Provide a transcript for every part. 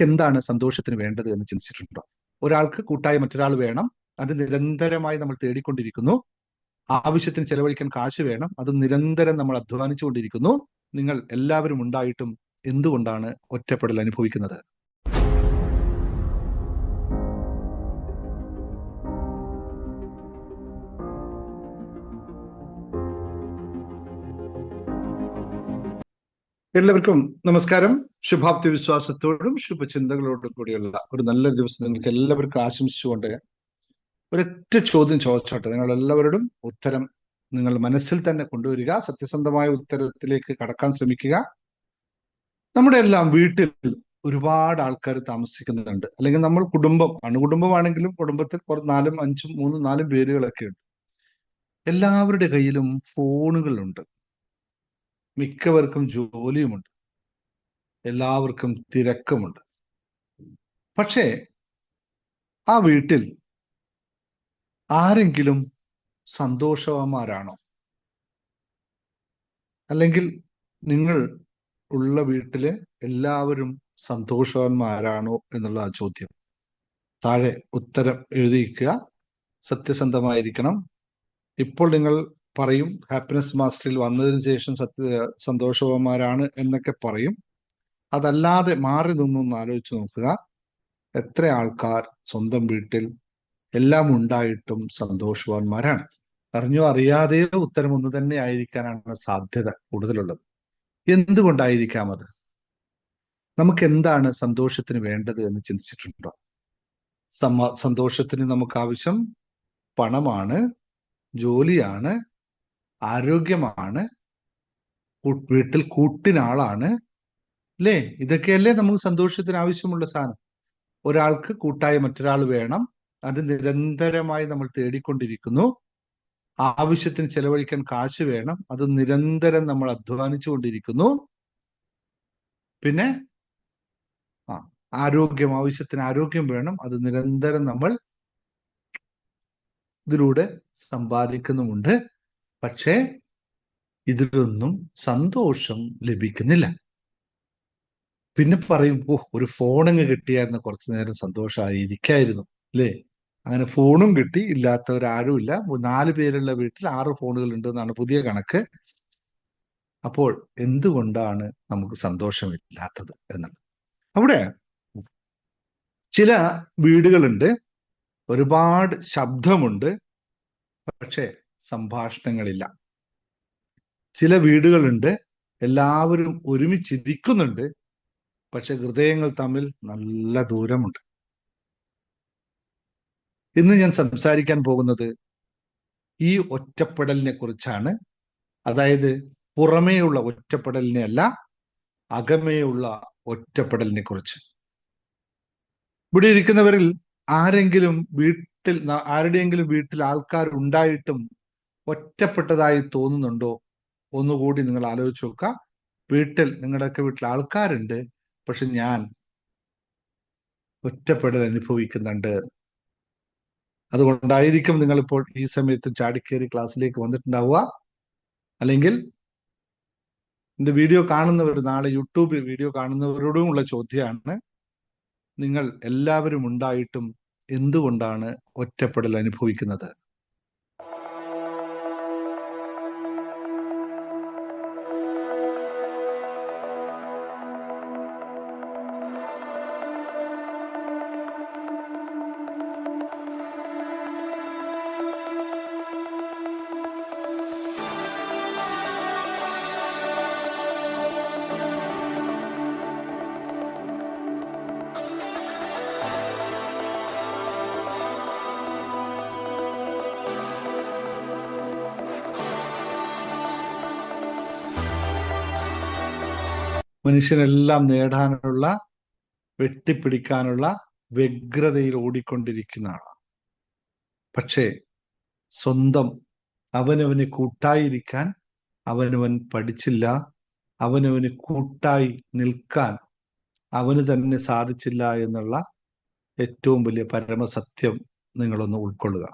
എന്താണ് സന്തോഷത്തിന് വേണ്ടത് എന്ന് ചിന്തിച്ചിട്ടുണ്ടോ? ഒരാൾക്ക് കൂട്ടായി മറ്റൊരാൾ വേണം, അത് നിരന്തരമായി നമ്മൾ തേടിക്കൊണ്ടിരിക്കുന്നു. ആവശ്യത്തിന് ചെലവഴിക്കാൻ കാശ് വേണം, അത് നിരന്തരം നമ്മൾ അധ്വാനിച്ചുകൊണ്ടിരിക്കുന്നു. നിങ്ങൾ എല്ലാവരും ഉണ്ടായിട്ടും എന്തുകൊണ്ടാണ് ഒറ്റപ്പെടൽ അനുഭവിക്കുന്നത്? എല്ലാവർക്കും നമസ്കാരം. ശുഭാപ്തി വിശ്വാസത്തോടും ശുഭചിന്തകളോടും കൂടിയുള്ള ഒരു നല്ലൊരു ദിവസം നിങ്ങൾക്ക് എല്ലാവർക്കും ആശംസിച്ചുകൊണ്ട് ഒരൊറ്റ ചോദ്യം ചോദിച്ചോട്ടെ. നിങ്ങൾ എല്ലാവരോടും ഉത്തരം നിങ്ങൾ മനസ്സിൽ തന്നെ കൊണ്ടുവരിക. സത്യസന്ധമായ ഉത്തരത്തിലേക്ക് കടക്കാൻ ശ്രമിക്കുക. നമ്മുടെ എല്ലാം വീട്ടിൽ ഒരുപാട് ആൾക്കാർ താമസിക്കുന്നുണ്ട്, അല്ലെങ്കിൽ നമ്മൾ കുടുംബം, അണുകുടുംബമാണെങ്കിലും കുടുംബത്തിൽ 4ഉം 5ഉം 3ഉം 4ഉം പേരുകളൊക്കെ ഉണ്ട്. എല്ലാവരുടെ കയ്യിലും ഫോണുകളുണ്ട്, മിക്കവർക്കും ജോലിയുമുണ്ട്, എല്ലാവർക്കും തിരക്കുമുണ്ട്. പക്ഷേ ആ വീട്ടിൽ ആരെങ്കിലും സന്തോഷവാന്മാരാണോ? അല്ലെങ്കിൽ നിങ്ങൾ ഉള്ള വീട്ടില് എല്ലാവരും സന്തോഷവാന്മാരാണോ എന്നുള്ള ആ ചോദ്യം. താഴെ ഉത്തരം എഴുതിയിരിക്കുക. സത്യസന്ധമായിരിക്കണം. ഇപ്പോൾ നിങ്ങൾ പറയും ഹാപ്പിനെസ് മാസ്റ്ററിൽ വന്നതിന് ശേഷം സന്തോഷവാന്മാരാണ് എന്നൊക്കെ പറയും. അതല്ലാതെ മാറി നിന്നൊന്ന് ആലോചിച്ച് നോക്കുക. എത്ര ആൾക്കാർ സ്വന്തം വീട്ടിൽ എല്ലാം ഉണ്ടായിട്ടും സന്തോഷവാന്മാരാണ്? അറിഞ്ഞോ അറിയാതെയോ ഉത്തരം ഒന്ന് തന്നെ ആയിരിക്കാനാണ് സാധ്യത കൂടുതലുള്ളത്. എന്തുകൊണ്ടായിരിക്കാം അത്? നമുക്ക് എന്താണ് സന്തോഷത്തിന് വേണ്ടത് എന്ന് ചിന്തിച്ചിട്ടുണ്ടോ? സന്തോഷത്തിന് നമുക്ക് ആവശ്യം പണമാണ്, ജോലിയാണ്, ആരോഗ്യമാണ്, വീട്ടിൽ കൂട്ടിനാളാണ്, അല്ലേ? ഇതൊക്കെയല്ലേ നമുക്ക് സന്തോഷത്തിന് ആവശ്യമുള്ള സാധനം. ഒരാൾക്ക് കൂട്ടായി മറ്റൊരാൾ വേണം, അത് നിരന്തരമായി നമ്മൾ തേടിക്കൊണ്ടിരിക്കുന്നു. ആവശ്യത്തിന് ചെലവഴിക്കാൻ കാശ് വേണം, അത് നിരന്തരം നമ്മൾ അധ്വാനിച്ചു കൊണ്ടിരിക്കുന്നു. പിന്നെ ആവശ്യത്തിന് ആരോഗ്യം വേണം, അത് നിരന്തരം നമ്മൾ ഇതിലൂടെ സമ്പാദിക്കുന്നുമുണ്ട്. പക്ഷേ ഇതിലൊന്നും സന്തോഷം ലഭിക്കുന്നില്ല. പിന്നെ പറയും, ഒരു ഫോണങ്ങ് കിട്ടിയായിരുന്നു കുറച്ചു നേരം സന്തോഷമായിരിക്കായിരുന്നു, അല്ലേ? അങ്ങനെ ഫോണും കിട്ടി, ഇല്ലാത്തവരാരുമില്ല. 4 പേരുള്ള വീട്ടിൽ 6 ഫോണുകൾ ഉണ്ട് എന്നാണ് പുതിയ കണക്ക്. അപ്പോൾ എന്തുകൊണ്ടാണ് നമുക്ക് സന്തോഷമില്ലാത്തത് എന്നുള്ളത്? അവിടെ ചില വീടുകളുണ്ട്, ഒരുപാട് ശബ്ദമുണ്ട്, പക്ഷേ സംഭാഷണങ്ങളില്ല. ചില വീടുകളുണ്ട്, എല്ലാവരും ഒരുമിച്ചിരിക്കുന്നുണ്ട്, പക്ഷെ ഹൃദയങ്ങൾ തമ്മിൽ നല്ല ദൂരമുണ്ട്. ഇന്ന് ഞാൻ സംസാരിക്കാൻ പോകുന്നത് ഈ ഒറ്റപ്പെടലിനെ കുറിച്ചാണ്. അതായത് പുറമേയുള്ള ഒറ്റപ്പെടലിനെ അല്ല, അകമേയുള്ള ഒറ്റപ്പെടലിനെ കുറിച്ച്. ഇവിടെ ഇരിക്കുന്നവരിൽ ആരുടെയെങ്കിലും വീട്ടിൽ ആൾക്കാർ ഉണ്ടായിട്ടും ഒറ്റപ്പെട്ടതായി തോന്നുന്നുണ്ടോ? ഒന്നുകൂടി നിങ്ങൾ ആലോചിച്ച് നോക്കുക. നിങ്ങളുടെയൊക്കെ വീട്ടിൽ ആൾക്കാരുണ്ട്, പക്ഷെ ഞാൻ ഒറ്റപ്പെടൽ അനുഭവിക്കുന്നുണ്ട്. അതുകൊണ്ടായിരിക്കും നിങ്ങളിപ്പോൾ ഈ സമയത്ത് ചാടിക്കേറി ക്ലാസ്സിലേക്ക് വന്നിട്ടുണ്ടാവുക. അല്ലെങ്കിൽ എൻ്റെ വീഡിയോ കാണുന്നവർ, നാളെ യൂട്യൂബിൽ വീഡിയോ കാണുന്നവരോടും ഉള്ള ചോദ്യമാണ്, നിങ്ങൾ എല്ലാവരും ഉണ്ടായിട്ടും എന്തുകൊണ്ടാണ് ഒറ്റപ്പെടൽ അനുഭവിക്കുന്നത്? മനുഷ്യനെല്ലാം നേടാനുള്ള, വെട്ടിപ്പിടിക്കാനുള്ള വ്യഗ്രതയിൽ ഓടിക്കൊണ്ടിരിക്കുന്ന ആളാണ്. പക്ഷേ സ്വന്തം അവനവന് കൂട്ടായിരിക്കാൻ അവനവൻ പഠിച്ചില്ല, അവനവന് കൂട്ടായി നിൽക്കാൻ അവന് തന്നെ സാധിച്ചില്ല എന്നുള്ള ഏറ്റവും വലിയ പരമസത്യം നിങ്ങളൊന്ന് ഉൾക്കൊള്ളുക.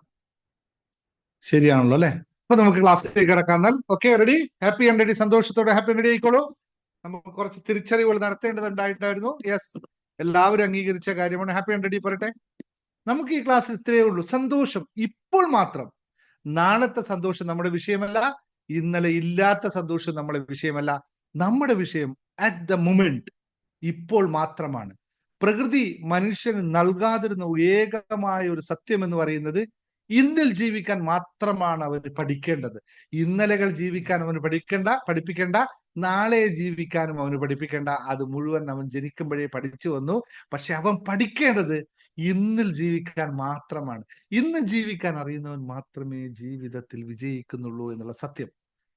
ശരിയാണല്ലോ അല്ലെ? അപ്പൊ നമുക്ക് ക്ലാസ്സിലേക്ക് കിടക്കാന്നാൽ. Okay, ready? Happy and ready? സന്തോഷത്തോടെ ഹാപ്പി ആൻഡ് റെഡി ആയിക്കോളൂ. നമുക്ക് കുറച്ച് തിരിച്ചറിവുകൾ നടത്തേണ്ടതുണ്ടായിട്ടായിരുന്നു. യെസ്, എല്ലാവരും അംഗീകരിച്ച കാര്യമാണ്. ഹാപ്പി 100 പറയട്ടെ. നമുക്ക് ഈ ക്ലാസ് ഇത്രയേ ഉള്ളൂ. സന്തോഷം ഇപ്പോൾ മാത്രം. നാളത്തെ സന്തോഷം നമ്മുടെ വിഷയമല്ല. ഇന്നലെ ഇല്ലാത്ത സന്തോഷം നമ്മുടെ വിഷയമല്ല. നമ്മുടെ വിഷയം അറ്റ് ദ മൊമെന്റ്, ഇപ്പോൾ മാത്രമാണ്. പ്രകൃതി മനുഷ്യന് നൽകാതിരുന്ന ഏകമായ ഒരു സത്യം എന്ന് പറയുന്നത് ഇന്നിൽ ജീവിക്കാൻ മാത്രമാണ് അവന് പഠിക്കേണ്ടത്. ഇന്നലകൾ ജീവിക്കാൻ അവന് പഠിപ്പിക്കേണ്ട, നാളെ ജീവിക്കാനും അവന് പഠിപ്പിക്കേണ്ട. അത് മുഴുവൻ അവൻ ജനിക്കുമ്പോഴേ പഠിച്ചു വന്നു. പക്ഷെ അവൻ പഠിക്കേണ്ടത് ഇന്നിൽ ജീവിക്കാൻ മാത്രമാണ്. ഇന്ന് ജീവിക്കാൻ അറിയുന്നവൻ മാത്രമേ ജീവിതത്തിൽ വിജയിക്കുന്നുള്ളൂ എന്നുള്ള സത്യം.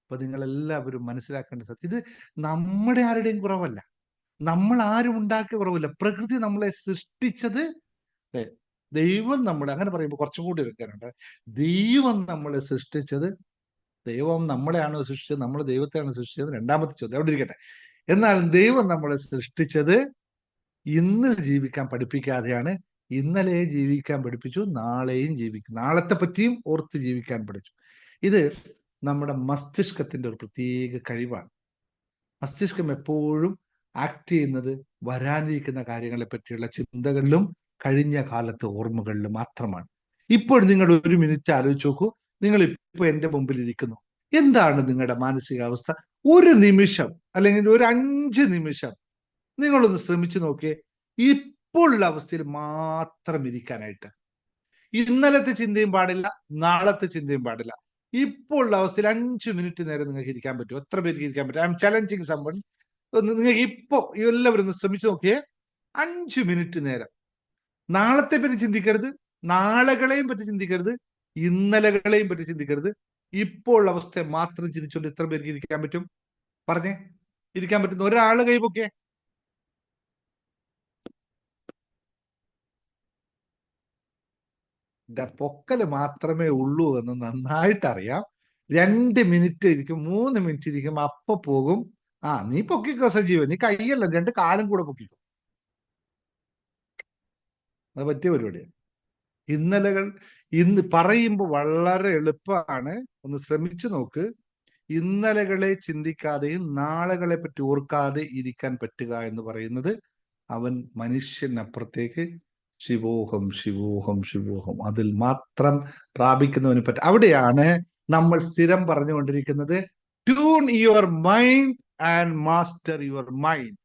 അപ്പൊ നിങ്ങൾ എല്ലാവരും മനസ്സിലാക്കേണ്ട സത്യം, ഇത് നമ്മുടെ ആരുടെയും കുറവല്ല, നമ്മൾ ആരും ഉണ്ടാക്കിയ കുറവില്ല. പ്രകൃതി നമ്മളെ സൃഷ്ടിച്ചത്, ദൈവം നമ്മളെ, അങ്ങനെ പറയുമ്പോൾ കുറച്ചും കൂടി എടുക്കാനുണ്ട്. ദൈവം നമ്മളെ സൃഷ്ടിച്ചത്, ദൈവം നമ്മളെയാണോ സൃഷ്ടിച്ചത്, നമ്മൾ ദൈവത്തെയാണോ സൃഷ്ടിച്ചത്? രണ്ടാമത്തെ ചോദ്യം അവിടെ ഇരിക്കട്ടെ. എന്നാൽ ദൈവം നമ്മളെ സൃഷ്ടിച്ചത് ഇന്ന് ജീവിക്കാൻ പഠിപ്പിക്കാതെയാണ്. ഇന്നലെ ജീവിക്കാൻ പഠിപ്പിച്ചു, നാളെയും ജീവിക്കും, നാളത്തെ പറ്റിയും ഓർത്ത് ജീവിക്കാൻ പഠിച്ചു. ഇത് നമ്മുടെ മസ്തിഷ്കത്തിന്റെ ഒരു പ്രത്യേക കഴിവാണ്. മസ്തിഷ്കം എപ്പോഴും ആക്ട് ചെയ്യുന്നത് വരാനിരിക്കുന്ന കാര്യങ്ങളെ പറ്റിയുള്ള ചിന്തകളിലും കഴിഞ്ഞ കാലത്തെ ഓർമ്മകളിലും മാത്രമാണ്. ഇപ്പോൾ നിങ്ങൾ ഒരു മിനിറ്റ് ആലോചിച്ച് നോക്കൂ. നിങ്ങൾ ഇപ്പൊ എന്റെ മുമ്പിൽ ഇരിക്കുന്നു. എന്താണ് നിങ്ങളുടെ മാനസികാവസ്ഥ? ഒരു നിമിഷം അല്ലെങ്കിൽ ഒരു 5 നിമിഷം നിങ്ങളൊന്ന് ശ്രമിച്ചു നോക്കിയേ, ഇപ്പോൾ ഉള്ള അവസ്ഥയിൽ മാത്രം ഇരിക്കാനായിട്ട്. ഇന്നലത്തെ ചിന്തയും പാടില്ല, നാളത്തെ ചിന്തയും പാടില്ല. ഇപ്പോൾ ഉള്ള അവസ്ഥയിൽ 5 മിനിറ്റ് നേരം നിങ്ങൾക്ക് ഇരിക്കാൻ പറ്റും? എത്ര പേർക്ക് ഇരിക്കാൻ പറ്റും? I M challenging someone. നിങ്ങൾക്ക് ഇപ്പോ എല്ലാവരും ഒന്ന് ശ്രമിച്ചു നോക്കിയേ, 5 മിനിറ്റ് നേരം. നാളത്തെ പറ്റി ചിന്തിക്കരുത്, നാളുകളെയും പറ്റി ചിന്തിക്കരുത്, ഇന്നലകളെയും പറ്റി ചിന്തിക്കരുത്. ഇപ്പോൾ അവസ്ഥയെ മാത്രം ചിന്തിച്ചുകൊണ്ട് എത്ര പേർക്ക് ഇരിക്കാൻ പറ്റും? പറഞ്ഞേ, ഇരിക്കാൻ പറ്റുന്ന ഒരാള് കൈപൊക്കെ. പൊക്കല് മാത്രമേ ഉള്ളൂ എന്ന് നന്നായിട്ട് അറിയാം. 2 മിനിറ്റ് ഇരിക്കും, 3 മിനിറ്റ് ഇരിക്കും, അപ്പൊ പോകും. നീ പൊക്കിക്കോ സജീവൻ, നീ കൈയല്ല 2 കാലും കൂടെ പൊക്കിക്കോ. അത് പറ്റിയ പരിപാടിയാണ്. ഇന്നലകൾ ഇന്ന് പറയുമ്പോൾ വളരെ എളുപ്പമാണ്, ഒന്ന് ശ്രമിച്ചു നോക്ക്. ഇന്നലകളെ ചിന്തിക്കാതെയും നാളുകളെ പറ്റി ഓർക്കാതെ ഇരിക്കാൻ പറ്റുക എന്ന് പറയുന്നത് അവൻ മനുഷ്യനപ്പുറത്തേക്ക് ശിവോഹം ശിവോഹം ശിവോഹം അതിൽ മാത്രം പ്രാപിക്കുന്നവന് പറ്റും. അവിടെയാണ് നമ്മൾ സ്ഥിരം പറഞ്ഞുകൊണ്ടിരിക്കുന്നത്, tune your mind and master your mind.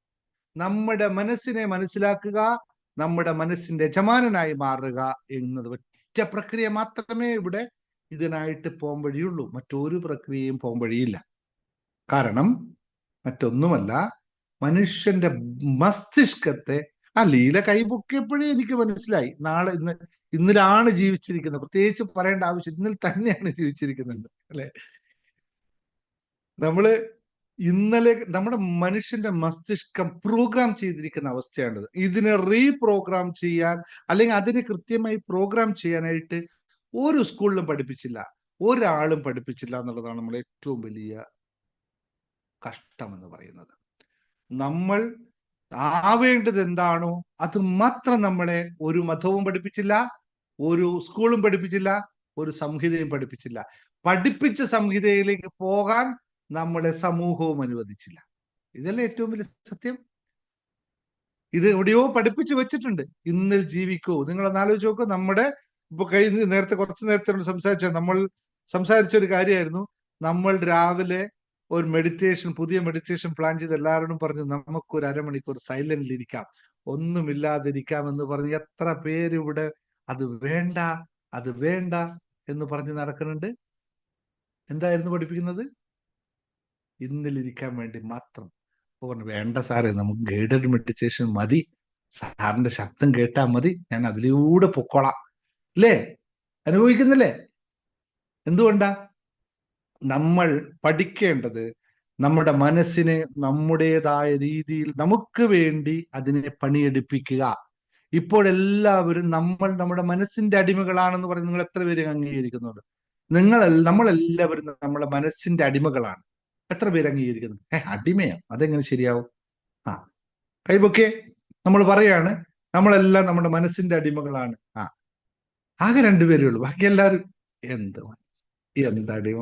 നമ്മുടെ മനസ്സിനെ മനസ്സിലാക്കുക, നമ്മുടെ മനസ്സിന്റെ യജമാനനായി മാറുക എന്നത് ഒറ്റ പ്രക്രിയ മാത്രമേ ഇവിടെ ഇതിനായിട്ട് പോകാൻ വഴിയുള്ളൂ. മറ്റൊരു പ്രക്രിയയും പോകാൻ വഴിയില്ല. കാരണം മറ്റൊന്നുമല്ല, മനുഷ്യന്റെ മസ്തിഷ്കത്തെ ലീല കൈപൊക്കിയപ്പോഴേ എനിക്ക് മനസ്സിലായി, ഇന്നിലാണ് ജീവിച്ചിരിക്കുന്നത്. പ്രത്യേകിച്ച് പറയേണ്ട ആവശ്യം, ഇന്നിൽ തന്നെയാണ് ജീവിച്ചിരിക്കുന്നത് അല്ലെ. നമ്മള് ഇന്നലെ നമ്മുടെ മനുഷ്യന്റെ മസ്തിഷ്കം പ്രോഗ്രാം ചെയ്തിരിക്കുന്ന അവസ്ഥയാണിത്. ഇതിനെ റീപ്രോഗ്രാം ചെയ്യാൻ, അല്ലെങ്കിൽ അതിനെ കൃത്യമായി പ്രോഗ്രാം ചെയ്യാനായിട്ട് ഒരു സ്കൂളിലും പഠിപ്പിച്ചില്ല, ഒരാളും പഠിപ്പിച്ചില്ല എന്നുള്ളതാണ് നമ്മൾ ഏറ്റവും വലിയ കഷ്ടം എന്ന് പറയുന്നത്. നമ്മൾ ആവേണ്ടത് എന്താണോ അത് മാത്രം നമ്മളെ ഒരു മതവും പഠിപ്പിച്ചില്ല, ഒരു സ്കൂളും പഠിപ്പിച്ചില്ല, ഒരു സംഹിതയും പഠിപ്പിച്ചില്ല. പഠിപ്പിച്ച സംഹിതയിലേക്ക് പോകാൻ നമ്മളെ സമൂഹവും അനുവദിച്ചില്ല. ഇതല്ലേ ഏറ്റവും വലിയ സത്യം. ഇത് എവിടെയോ പഠിപ്പിച്ചു വെച്ചിട്ടുണ്ട്. ഇന്നിൽ ജീവിക്കൂ. നിങ്ങളൊന്ന് ആലോചിച്ച് നോക്കൂ. നമ്മുടെ ഇപ്പൊ നേരത്തെ കുറച്ചു നേരത്തെ നമ്മൾ സംസാരിച്ച ഒരു കാര്യമായിരുന്നു. നമ്മൾ രാവിലെ ഒരു പുതിയ മെഡിറ്റേഷൻ പ്ലാൻ ചെയ്ത് എല്ലാവരോടും പറഞ്ഞു, നമുക്കൊരു അരമണിക്കൂർ സൈലന്റിൽ ഇരിക്കാം, ഒന്നുമില്ലാതിരിക്കാം എന്ന് പറഞ്ഞ് എത്ര പേര് ഇവിടെ അത് വേണ്ട എന്ന് പറഞ്ഞ് നടക്കുന്നുണ്ട്. എന്തായിരുന്നു പഠിപ്പിക്കുന്നത്? ഇന്നിലിരിക്കാൻ വേണ്ടി മാത്രം. പറഞ്ഞു, വേണ്ട സാറേ, നമുക്ക് ഗൈഡഡ് മെഡിറ്റേഷൻ മതി, സാറിന്റെ ശബ്ദം കേട്ടാൽ മതി, ഞാൻ അതിലൂടെ പൊക്കോളാം. അല്ലേ? അനുഭവിക്കുന്നില്ലേ? എന്തുകൊണ്ടാ? നമ്മൾ പഠിക്കേണ്ടത് നമ്മുടെ മനസ്സിനെ നമ്മുടേതായ രീതിയിൽ നമുക്ക് വേണ്ടി അതിനെ പണിയെടുപ്പിക്കുക. ഇപ്പോഴെല്ലാവരും നമ്മുടെ മനസ്സിന്റെ അടിമകളാണെന്ന് പറഞ്ഞ് നിങ്ങൾ എത്ര പേര് അംഗീകരിക്കുന്നുണ്ട്? നമ്മളെല്ലാവരും നമ്മുടെ മനസ്സിന്റെ അടിമകളാണ്. എത്ര പേര് അംഗീകരിക്കുന്നു? അടിമയാ, അതെങ്ങനെ ശരിയാവും? കൈപൊക്കെ നമ്മൾ പറയാണ്, നമ്മളെല്ലാം നമ്മുടെ മനസ്സിന്റെ അടിമകളാണ്. ആകെ 2 പേരേ ഉള്ളൂ, ബാക്കി എല്ലാവരും എന്തടിമ?